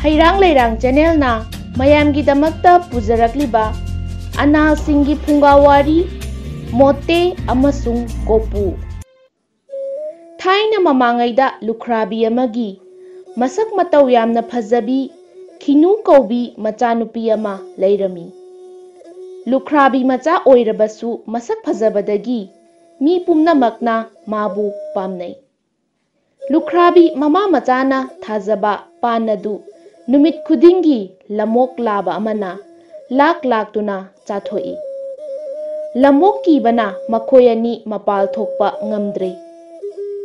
Heirang Leirang channel na mayamgi damakta pujarakliba analsingi Phungga Wari Mote Amasung Kopu. Thaina mamangaida lukhrabi amagi masak matau yamna phajabi khinu kaubi machanupi ama leirami. Lukhrabi macha oirabasu masak phajabadagi mi pumnamakna mabu pamnai. Lukhrabi mama machana thajaba panadu numit khudingi lamok laba amana lak tuna chathoi. Lamok kibana makoyani mapal thokpa ngamdre.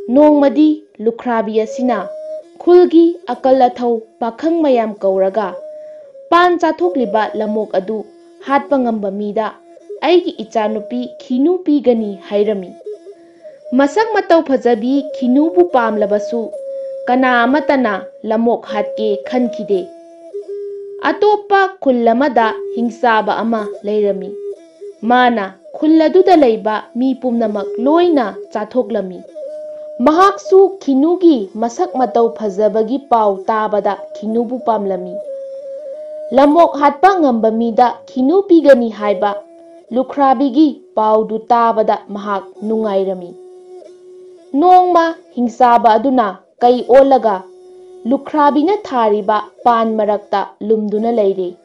Nongmadi lukhrabi asina khulgi akal athau pakhang mayam kauraga pan chathokliba lamok adu hatpa ngamba mida aigi ichanupi khinu pigani hairami. Masak matau phajabi khinu bu pamlabasu kana amatana lamok hatke khankide. Atopa khullamada hingsaba ama leirami. Mana khulladuda leiba mi pumnamak loina chathoklami. Mahaksu khinugi masak matau phajabagi pau tabada khinubu pamlami. Lamok hatpa ngamba mida khinu pigani haiba lukrabigi paudu tabada mahak nungairami. Nongma hingsaba aduna kai olaga lukrabina thariba pan marakta lumduna leire.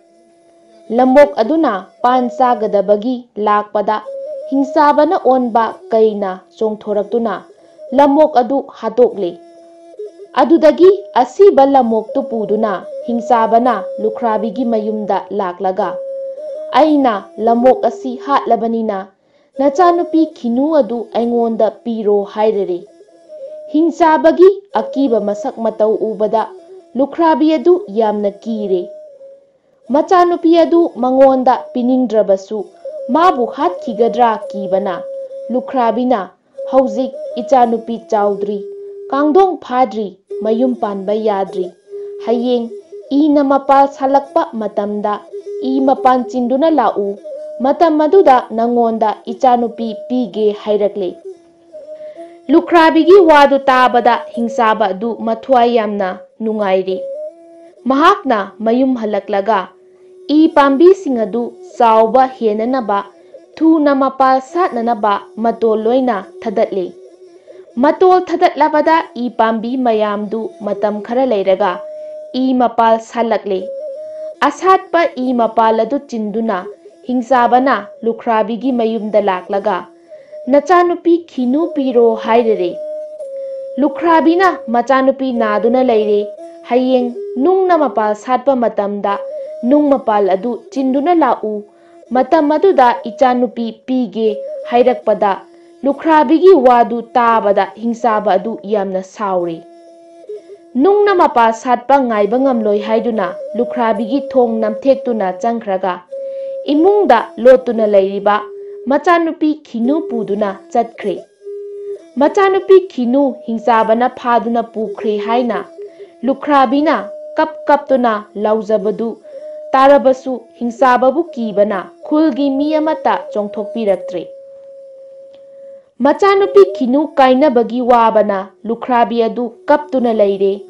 Lamok aduna pan sagadabagi lakpada hingsabana onba kaina chongthoraktuna lamok adu hadokle. Adudagi asiba lamok tu puduna hingsabana lukrabigi mayumda laklaga. Aina lamok asi hatlabanina nachanupi khinu adu aingonda piro hairere. Hingsabagi akiba masak matau ubada lukhrabi adu yamna kire. Machanupi adu mangonda piningdrabasu mabu hatkigadra kibana lukrabina hauzik ichanupi chaudri kangdong phadri mayum panba yadri. Hayeng ina mapal salakpa matamda I mapan chinduna lau matam maduda nangonda ichanupi pige hairakle. Lukrabigi wadu tabada hingsaba adu mathwai yamna nungairi. Mahakna mayum halaklaga I pambi singadu sauba henanaba thuna mapal satnanaba matol loina thadatle. Matol thadatlabada I pambi mayamdu matam khara leiraga I mapal salakle. Asatpa I mapaladu chinduna hingsabana lukrabigi mayumda laklaga nachanupi khinu piro hairere. Lukrabina machanupi naduna leire. Hayeng nungna mapal satpa matamda nung mapal adu chinduna lau matam maduda ichanupi pige hairakpada lukrabigi wadu tabada hingsaba adu yamna sauri. Nungna mapa satpa ngaiba ngamloi haiduna lukrabigi thong namthektuna changkhraga imungda lotuna leiriba machanupi khinu puduna chatkhre. Machanupi khinu hingsabana phaduna pukhre haina lukrabina kaptuna laujabadu tarabasu hingsababu kibana khulgi mi amata chongthokpiraktre. Machanupi khinu kainabagi wabana lukrabi adu kaptuna leire.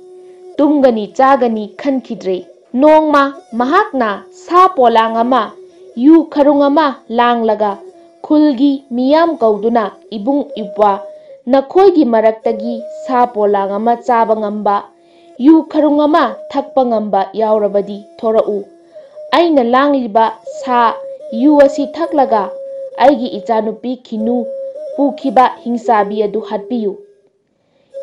Tumgani chagani khankidre. Nongma mahakna sa polang ama yu kharung ama langlaga khulgi miyam kauduna ibung ipwa nakhoigi maraktagi sa polang ama chaba ngamba yu kharung ama thakpa ngamba yaurabadi thorau. Aina langliba sa yu asi thaklaga aigi ichanupi khinu pukiba hingsabi adu hatpiyu.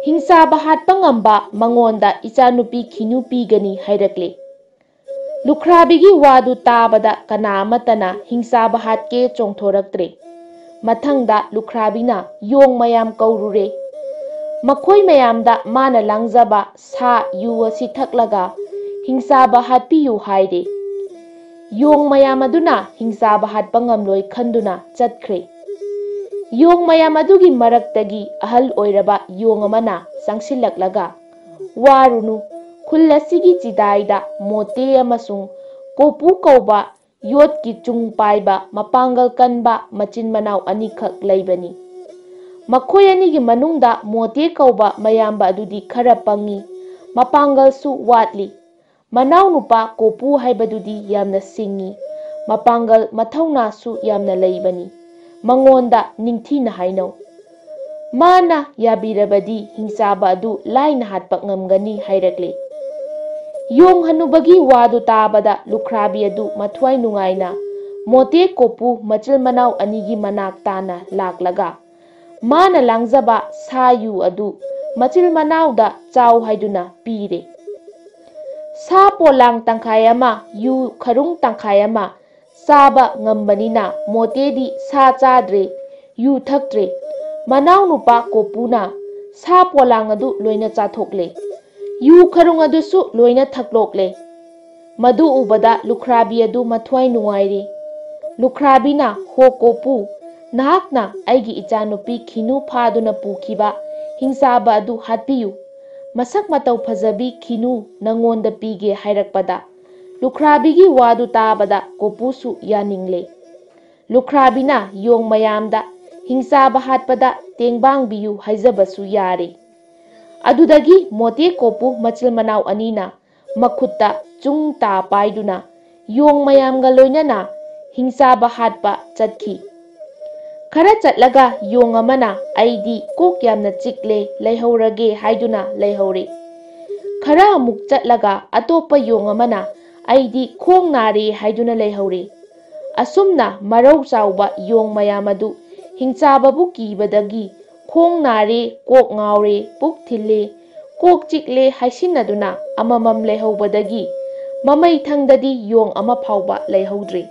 Hingsaba hatpa ngamba mangonda ichanupi khinu pigani hairakle. Lukrabigi wadu tabada kana amatana hingsaba hatke chongthoraktre. Mathangda lukrabina yong mayam kaurure. Makhoi mayamda mana langjaba sa yu asi thaklaga hingsaba hatpiyu haire. Yong mayam aduna hingsaba hatpa ngamloi khanduna chatkhre. Yong mayam adugi maraktagi ahal oiraba yong amana sangsilaklaga warunu khulasigi chidaida Mote Amasung Kopu kauba yotki chung paiba mapangal kanba machin manau anikhak leibani. Makhoi anigi manungda Mote kauba mayamba adudi khara pangi mapangal su watli Manau nupa Kopu haibadudi yamna singi, mapangal mathaunasu yamna leibani, mangonda ningthina hainau. Mana yabirabadi hingsaba adu laina hatpak ngamgani hairakle. Yong hanubagi wadu tabada lukrabi adu mathwai nungaina, Mote Kopu machil manau anigi manak tana laklaga. Mana langzaba sayu adu machil manau da chau haiduna pire. Sa polang tangkayama yu kharung tangkayama saba ngambanina Mote di sa chadre yu thaktre. Manau nupa Kopuna sa polang adu loina chathokle. Yu kharung adu su loina thaklokle. Madu ubada lukrabi adu mathwai nungairi. Lukrabina ho Kopu nahakna aigi ichanupi khinu phaduna pukiba hingsaba adu hatpiyu. Masak matau phajabi khinu nangonda pige hairakpada. Lukrabigi wadu tabada Kopusu yaningle. Lukrabina yong mayamda hingsaba hatpada tengbang biyu haijabasu yare. Adudagi Mote Kopu machil manau anina makutta chung ta paiduna yong mayamga loinana hingsaba hatpa chatki. Khara chatlaga yong amana aidi kok yamna chikle leihaurage haiduna leihore. Khara amuk chatlaga atopa yong amana aidi khong nare haiduna leihore. Asumna marau chauba yong mayamadu hingsababu kibadagi khong nare kok ngaure puk thille kok chikle haisinaduna amamam leihobadagi mamai thangdadi yong ama phauba leihodre.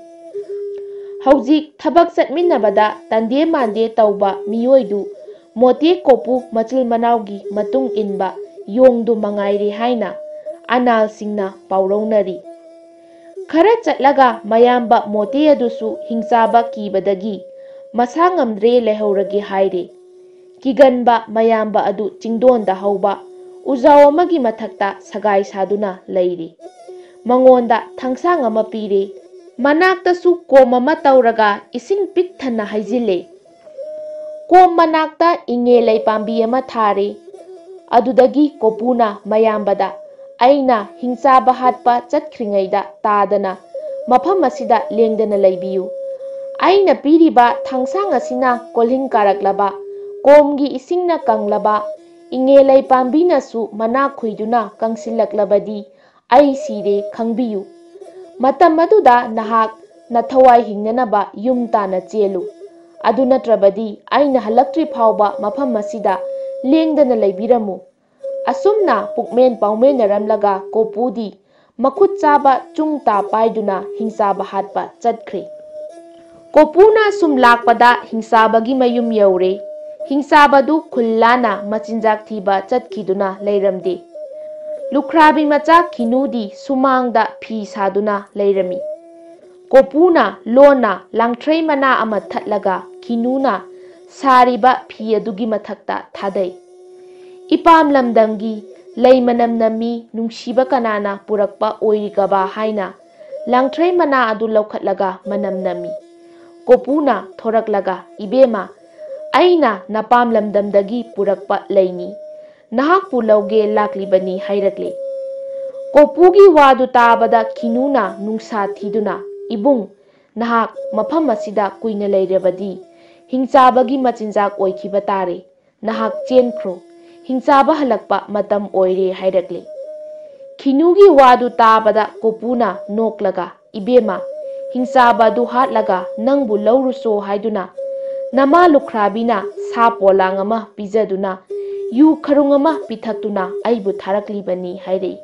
Haujik thabak chatminnabada tande mande tauba miyoidu Mote Kopu machil manaugi matung inba yongdu mangairi haina anal singna pauraunari. Khara chatlaga mayamba Mote adusu hingsaba kibadagi masa ngamdre lehaurage haire. Kiganba mayamba adu chingdonda hauba ujaw amagi mathakta sagai saduna leiri. Mangonda thangsang ama pire. Manaktasu kom ama tauraga ising pik thana haijile. Kom manakta inge lei pambi ama thare. Adudagi Kopuna mayambada aina hingsaba hatpa chatkringaida tadana mafam asida lengdana leibiyu. Aina piriba thangsang asina kolhing karaklaba komgi isingna kanglaba inge lei pambina su mana khuiduna kangsilaklabadi ai sire khangbiyu. Matam aduda nahak nathawai hingnanaba yum tana chelu. Adu natrabadi aina halaktri phauba mafam masida lengdana leibiramu. Asumna pukmen paumen naramlaga Kopudi makhut chaba chungta paiduna hingsaba hatpa chatkre. Kopuna sum lakpada hingsabagi mayum yaure. Hingsabadu khullana machinjak thiba chatkiduna leiramde. Lukrabi macha Kinudi sumangda phi saduna leirami. Kopuna lona langthrei mana ama thatlaga Kinuna sariba phi adugi mathakta thadai. Ipam lamdamgi leimanam nami nungsiba kanana purakpa oirigaba haina langthrei mana adu laukhatlaga manam nami. Kopuna thoraklaga ibema aina napam lamdamdagi purakpa leini. Nahak pulauge laklibani hairakle. Kopugi wadu tabada Kinuna nungsa thiduna ibung nahak mafam asida kuina leirabadi hingsabagi machinjak oikhiba tare nahak chenkhro hingsaba halakpa matam oire hairakle. Kinugi wadu tabada Kopuna noklaga ibema hingsaba du hatlaga nangbu lauruso haiduna nama lukrabina sa polang ama pijaduna yu kharung ama pithakuna aibu tharaklibani hairei.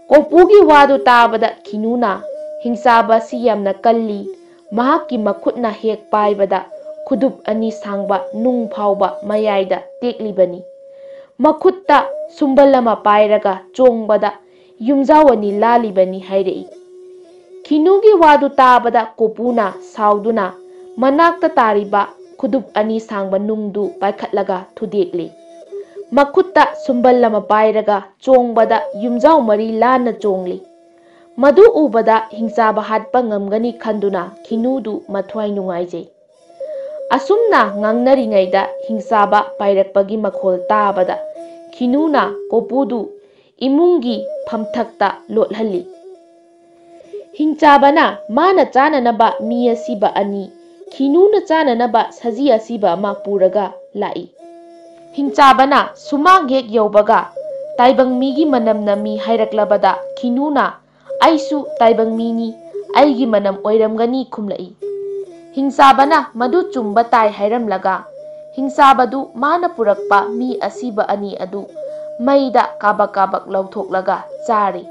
Kopugi wadu tabada Kinuna hingsaba si yamna kalli mahakki makhutna hek paibada khudup ani sangba nung phauba mayaida teklibani. Makhutta sumbalama pairaga chongbada yumjawani lalibani hairei. Kinugi wadu tabada Kopuna sauduna manakta tariba khudup ani sangba nungdu paikhatlaga thudekle. Makhutta sumbalama pairaga chongbada yumjaw mari lana chongli. Madu ubada hingsaba hatpa ngamgani khanduna Kinudu mathwai nungaijai. Asumna ngangnaringaida hingsaba pairakpagi makhol tabada Kinuna Kopudu imungi phamthakta lothalli. Hingchabana mana chananaba mi asiba ani Kinuna chananaba saji asiba ama puraga lai. Hingchabana sumang hek yaubaga taibang migi manam na mi hairaklabada Kinuna aisu taibang mini aigi manam oiramgani khumlai. Hingchabana madu chumba tai hairamlaga hingchabadu mana purakpa mi asiba ani adu maida kabak lauthok chari.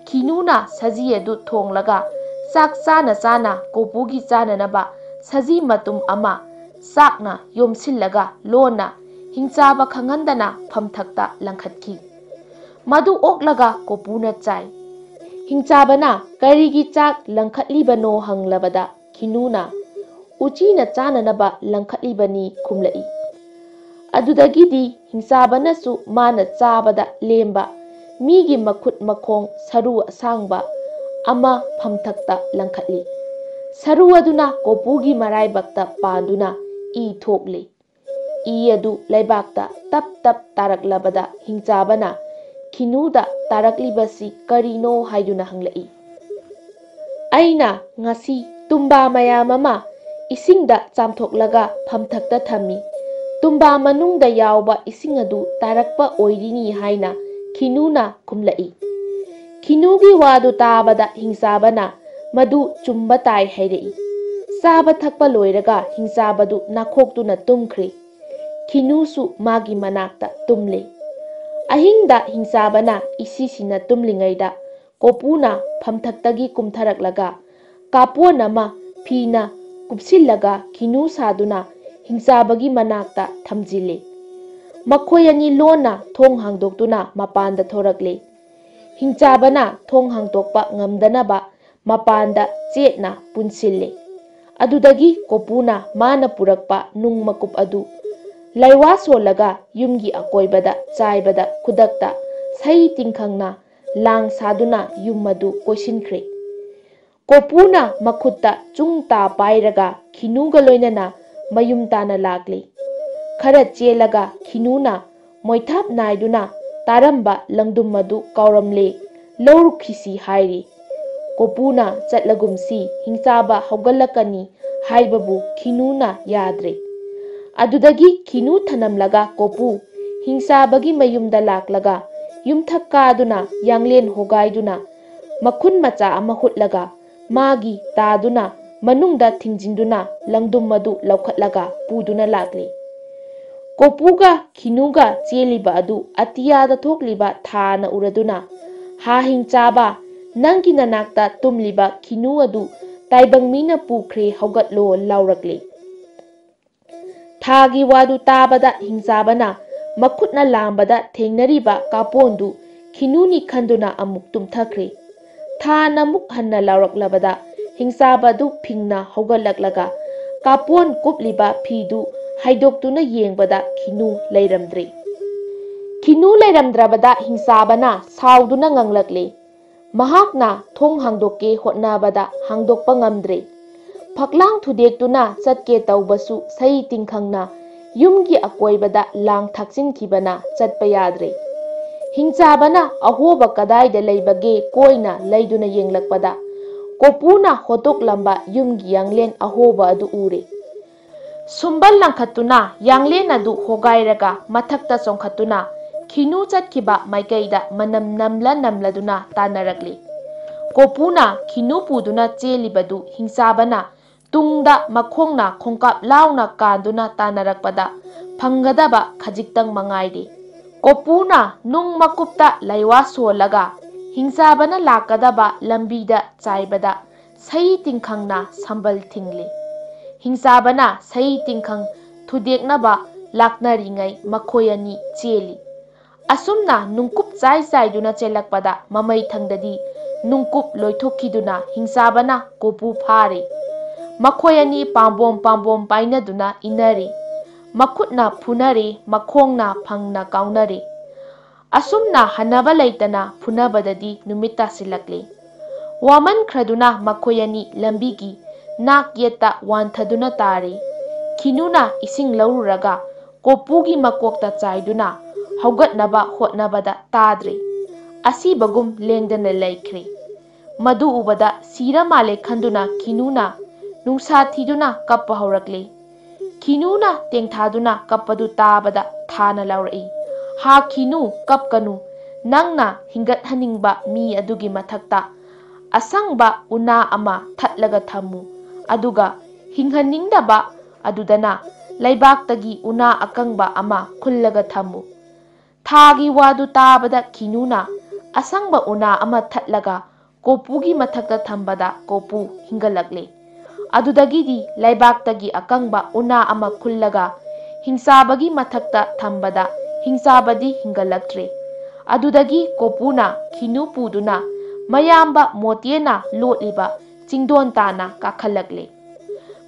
Kinuna saji adu thonglaga sak chana kopugi chananaba saji matum ama sakna yomsillaga lona hingchaba khangandana phamthakta langkhatki. Madu oklaga kopuna chai. Hingchabana karigi chak langkhatlibano hanglabada Kinuna uchina chananaba langkhatlibani khumlai. Adudagidi hingchabana su mana chabada lemba migi makhut makhong saru asangba ama phamthakta langkhatli. Saru aduna kopugi maraibakta panduna I thokle. I adu laibakta tap taraklabada hingchabana Kinuda taraklibasi karino haiduna hanglai. Aina ngasi tumba mayam ama isingda chamthoklaga phamthakta thami. Tumba manungda yauba ising adu tarakpa oirini haina Kinuna khumlai. Kinugi wadu tabada hingchabana madu chumba tai hairei. Saba thakpa loiraga hingchabadu nakhoktuna tumkhre. Kinusu magi manakta tumle. Ahingda hingchabana isisina tumlingaida kopuna phamthaktagi kumtharaklaga kapon ama phina kupsillaga Kinu saduna hingchabagi manakta thamjile. Makhoyani lona thong hangdoktuna mapanda thorakle. Hingchabana thong hangtokpa ngamdanaba mapanda chetna punsille. Adudagi kopuna mana purakpa nung makup adu laiwa solaga yumgi akoibada chaibada kudakta sai tingkhangna lang saduna yummadu koisinkhre. Kopuna makhutta chungta pairaga Kinuga loinana mayum tana lakle. Khara chelaga Kinuna moithap naiduna taramba langdum madu kauramle lawrukhisi hairi. Kopuna chatlagumsi hingchaba haugalakani haibabu Kinuna yadre. Adudagi Kinu thanamlaga kopu hingchabagi mayumda laklaga yumthakaduna yanglen hogaiduna makhun macha ama hutlaga magi taduna manungda thingjinduna langdum madu laukhatlaga puduna lakle. Kopuga Kinuga cheliba adu atiyada thokliba thana uraduna ha hingchaba nangi nanakta tumliba Kinu adu taibangmina pukhre haugatlo laurakle. Thagi wadu tabada hingchabana makhutna lambada thengnariba kapondu Kinuni khanduna amuk tumthakre. Thana muk hanna lauraklabada hingchabadu phingna haugatlaklaga kapon kupliba phidu haidoktuna yengbada Kinu leiramdre. Kinu leiramdrabada hingchabana sauduna nganglakle. Mahakna thong hangdokke hotnabada hangdokpa ngamdre. Phaklang thudektuna chatke taubasu sai tingkhangna yumgi akoibada lang thaksinkhibana chatpa yadre. Hingchabana ahoba kadaida leibage koina leiduna yenglakpada kopuna hotok lamba yumgi yanglen ahoba adu ure. Sumbal langkhatuna yanglen adu hogairaga mathakta chongkhatuna Kinu chatkiba maikaida manam namladuna tanarakle. Kopuna Kinu puduna chelibadu hingchabana tungda makhongna khongkap launa kanduna tanarakpada phangadaba khajiktang mangaide. Kopuna nung makupta laiwa solaga hingchabana lakadaba lambida chaibada sai tingkhangna sambal thingle. Hingchabana sai tingkhang thudeknaba laknaringai makhoyani cheli. Asumna nungkup chaiduna chelakpada mamai thangdadi nungkup loithokiduna hingchabana kopu phare. Makhoyani pambom painaduna inare. Makhutna phunare makhongna phangna kaunare. Asumna hanaba leitana phunabadadi numita silakle. Waman khraduna makhoyani lambigi nak yeta wanthaduna tare. Kinuna ising laururaga kopugi makokta chaiduna haugatnaba hotnabada tadre. asibagum lengdana laikre. Madu ubada sira male khanduna Kinuna nungsa thiduna kappa haurakle. Kinuna tengthaduna kappadu tabada thana laurai. Ha Kinu kapkanu nangna hingat haningba mi adugi mathakta asangba una ama thatlaga thamu aduga hinghaningdaba adudana laibaktagi una akangba ama khullaga thamu. Thagi wadu tabada Kinuna asangba una ama thatlaga Kopugi mathakta thambada Kopu hingalakle. Adudagidi laibaktagi akangba una ama khullaga hingsabagi mathakta thambada hingsabadi hingalaktre. Adudagi Kopuna Kinu puduna mayamba Motena lotliba chingdon tana kakhalakle.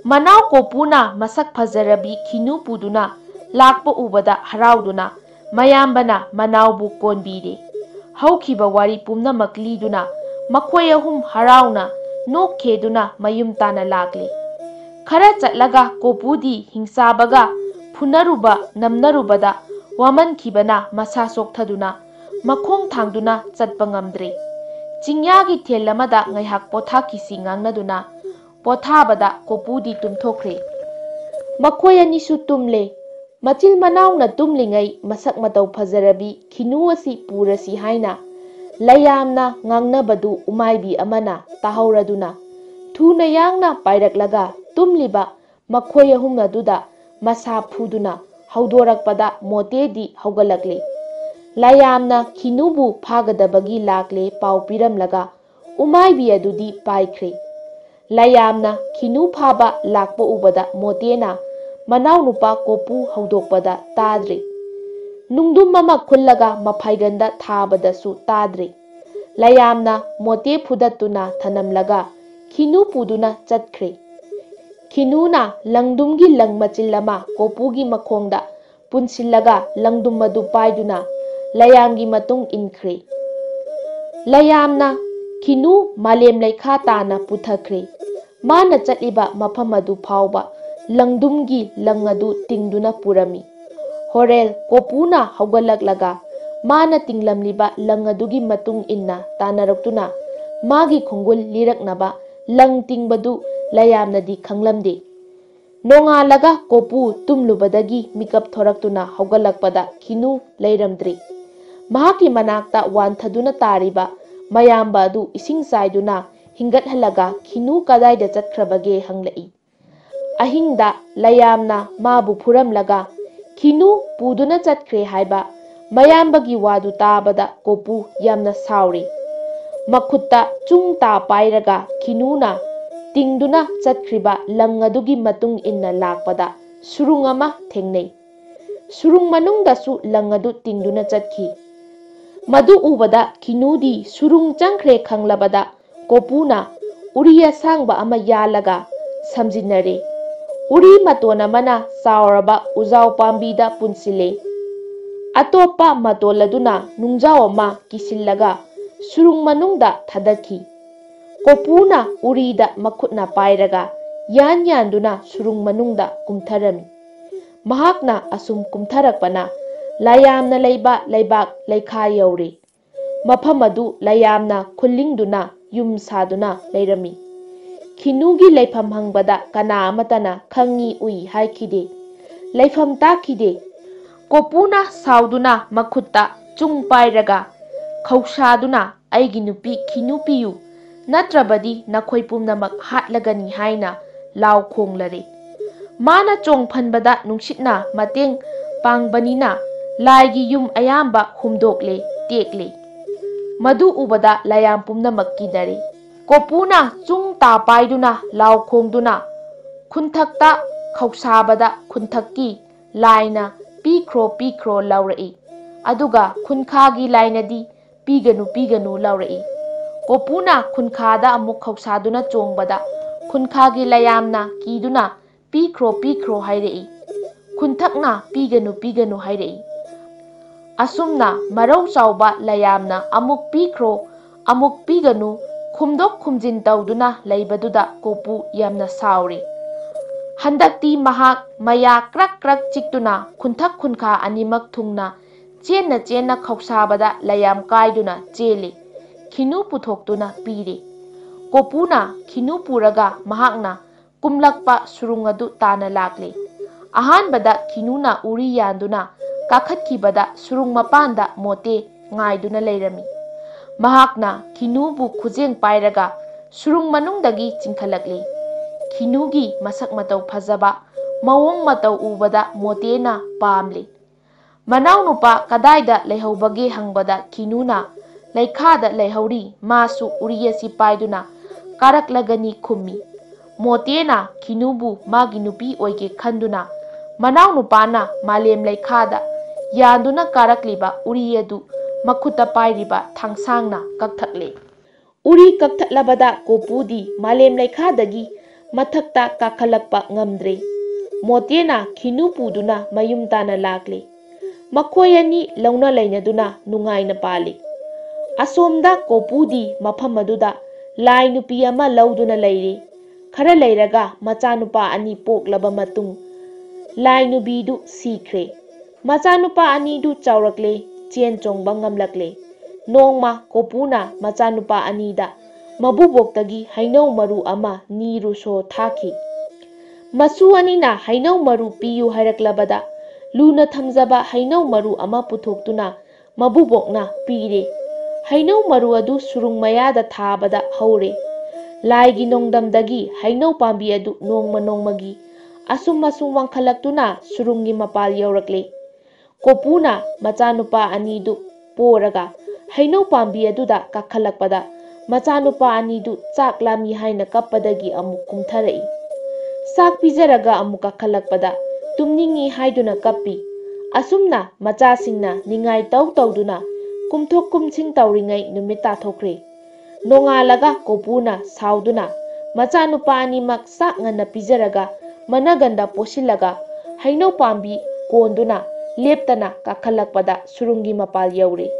Manau Kopuna masak phajarabi Kinu puduna lakpa ubada harauduna mayambana manaubu konbire. Haukiba wari pumnamak liduna makhoi ahum harauna nokkheduna mayum tana lakle. Khara chatlaga Kopudi hingsabaga phunaruba namnarubada waman khibana masa sokthaduna makhong thangduna chatpa ngamdre. Chingyagi thelamada ngaihak potha kisi ngangnaduna pothabada Kopudi tumthokre. Makhoi anisu tumle. Machil manauna tumlingai masak matau phajarabi Kinu asi purasi haina layamna ngangnabadu umaibi amana tahauraduna thuna yangna pairaklaga tumliba makhoi ahumna duda masa phuduna haudorakpada Motedi haugalakle. Layamna Kinubu phagadabagi lakle pau piramlaga umaibi adudi paikhre. Layamna Kinu phaba lakpa ubada Motena manau nupa Kopu haudokpada tadre. Nungdum mama khullaga mafaiganda thabada su tadre. Layamna Mote phudatuna thanamlaga Kinu puduna chatkre. Kinuna langdumgi langmachillama Kopugi makhongda punsillaga langdum madu paiduna layamgi matung inkre. Layamna Kinu malem laikha tana puthakre. Mana chatliba mafam adu phauba langdumgi langadu tingduna purami. Horel Kopuna haugalak mana tinglamliba langadugi matung inna tanaraktuna magi khongul liraknaba lang tingbadu layamnadi khanglamde. Nongalaga Kopu tumlubadagi mikap thoraktuna haugalakpada Kinu leiramdre. Mahaki manakta wanthaduna tariba mayamba adu ising saiduna hingathalaga Kinu kadaida chatkrabage hanglai. Ahingda layamna mabu phuramlaga Kinu puduna chatkre haiba mayambagi wadu tabada Kopu yamna sauri. Makhutta chungta pairaga Kinuna tingduna chatkriba langadugi matung inna lakpada surung ama thengnei. Surung manungdasu langadu tingduna chatki. Madu ubada Kinudi surung changkre khanglabada Kopuna uriya sangba ama yalaga samjinare. Uri matona mana sauraba uzau pambida punsile. Atopa matoladuna nungjao ma kisillaga surung manungda thadaki. Kopuna urida makhutna pairaga yan yanduna surung manungda kumtharami. Mahakna asum kumtharakpana layamna leiba leibak leikha yauri. Mafamadu layamna khulingduna yum saduna leirami. Kinugi leifam hangbada kana amatana khangi ui haikide. Leifam takide. Kopuna sauduna makhutta chung pairaga khausaduna aigi nupi Kinu piyu natrabadi nakhoi pumnamak hatlagani haina lau khonglare. Mana chong phanbada nungsitna mateng pangbanina laigi yum ayamba humdokle tekle. Madu ubada layam pumnamak kidare. Kopuna chung ta paiduna lau khongduna khunthakta khausabada khunthakki laina pikro laurai. Aduga khunkhagi lainadi piganu laurai. Kopuna khunkhada amuk khausaduna chongbada khunkhagi layamna kiduna pikro hairei. Khunthakna piganu hairei. Asumna marau chauba layamna amuk pikro amuk piganu khumdok khumjin tauduna leibaduda Kopu yamna sauri. Handakti mahak maya krak chiktuna khunthak khunkha animak thungna Chena chena khausabada layam kaiduna cheli. Khinu puthokduna pire. Kopuna khinu puraga mahakna kumlakpa surungadu tana lakle. Ahanbada khinuna uri yanduna kakhatkibada surung mapanda mote ngaiduna leirami. Mahakna khinubu khujeng pairaga surung manungdagi chingkhalakle. Khinugi masak matau phajaba mawong matau ubada motena pamle. Manau nupa kadaida leihobage hangbada khinuna leikhada leihauri masu uriyasi paiduna karaklagani khummi. Motena khinubu magi nupi oige khanduna manau nupana malem leikhada yanduna karakliba uriyadu makhuta pairiba thangsangna kakthakle. Uri kakthaklavada kopudi malem leikhadagi mathakta kakhalakpa ngamdre. Motena khinu puduna mayum tana lakle. Makoyani launa lainaduna nungaina pali. Asomda kopudi mafamaduda lai nupi ama lauduna leire. Khara leiraga machanupa ani poklaba matung. Lai nubidu sikre. Machanupa ani du chaurakle chen chongba ngamlakle. Nongma kopuna machanupa anida mabuboktagi hainau maru ama niru so thaki. Masu anina hainau maru piyu hairaklabada luna thamjaba hainau maru ama puthoktuna mabubokna pire. Hainau maru adu surung mayada thabada haure. Laigi nongdamdagi hainau pambi adu nongma nongmagi asum wangkhalaktuna surungi mapal yaurakle. Kopuna machanupa anidu poraga hainau pambi aduda kakhalakpada machanupa anidu chaklami haina kappadagi amuk kumtharai. Sak pijaraga amuk kakhalakpada tumningi haiduna kappi. Asumna machasingna ningai tawduna kumthok kumsing tawringai numit tathokre. Nongalaga kopuna sauduna machanupa animak sak ngana pijaraga managanda posilaga hainau pambi konduna leptana kakhalakpada surungi mapal yaure.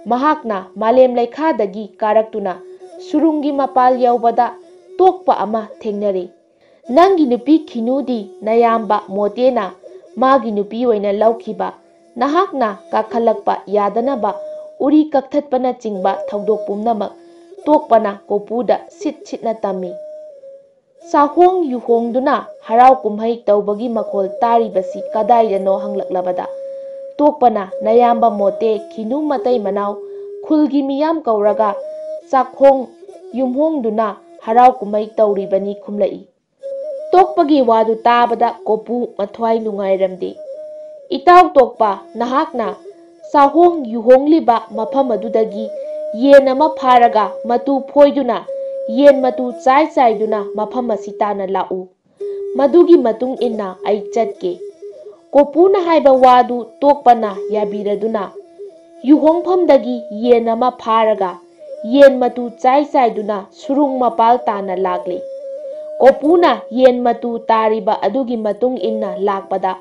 Mahakna malem leikhadagi karaktuna surungi mapal yaubada tokpa ama thengnare. Nangi nupi khinudi nayamba motena magi nupi oina laukhiba nahakna kakhalakpa yadanaba uri kakthatpana chingba thaudok pumnamak tokpana kopuda sitna tami. Sahong yuhongduna harau kumhai taubagi makhol taribasi kadaidano hanglaklabada tokpana nayamba mote khinu matai manau khulgi miyam kauraga sakhong yumhongduna harau kumhai tauribani khumlai. Tokpagi wadu tabada kopu mathwai nungairamde. Itaw tokpa nahakna sahong yuhongliba mafam adudagi yen ama pharaga matu phoiduna yen matu chaiduna mafam asitana lau. Madugi matung inna ai chatke. Kopuna haiba wadu tokpana yabiraduna yuhongphamdagi yen ama pharaga yen matu chaiduna surung mapal tana lakle. Kopuna yen matu tariba adugi matung inna lakpada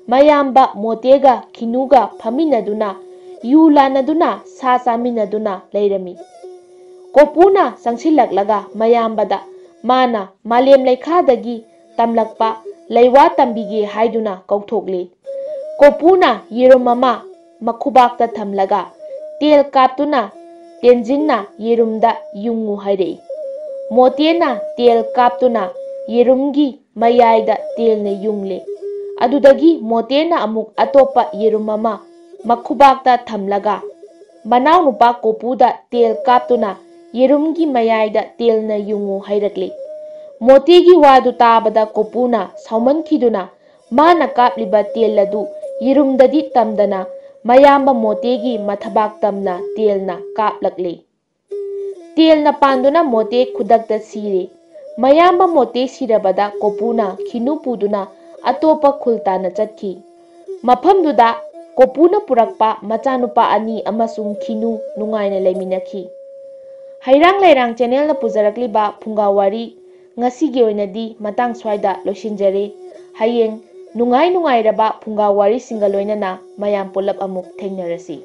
mayamba motega khinuga phaminaduna yu lanaduna sa saminaduna leirami. Kopuna sangsilaklaga mayambada mana malem leikhadagi tamlakpa leiwa tambige haiduna kauthokle. Kopuna yerum ama makhubakta thamlaga tel kaptuna tenjingna yerumda yungu hairei. Motena tel kaptuna yerumgi mayaida telne yungle. Adudagi motena amuk atopa yerum ama makhubakta thamlaga manau nupa kopuda tel kaptuna yerumgi mayaida telna yungu hairakle. Motegi wadu tabada kopuna saumankhiduna mana kapliba teladu yerumdadi tamdana mayamba motegi mathabak tamna telna kaplakle. Telna panduna mote khudakta sire. Mayamba mote sirabada kopuna khinu puduna atopa khultana chatkhi. Mafamduda kopuna purakpa machanupa ani amasung khinu nungaina leiminakhi. Heirang Leirang channel na pujarakliba Phungga Wari ngasigi oinadi matang swaida loisinjare. Hayeng nungai raba Phungga Wari singa loinana mayam pulap amuk thengnarasi.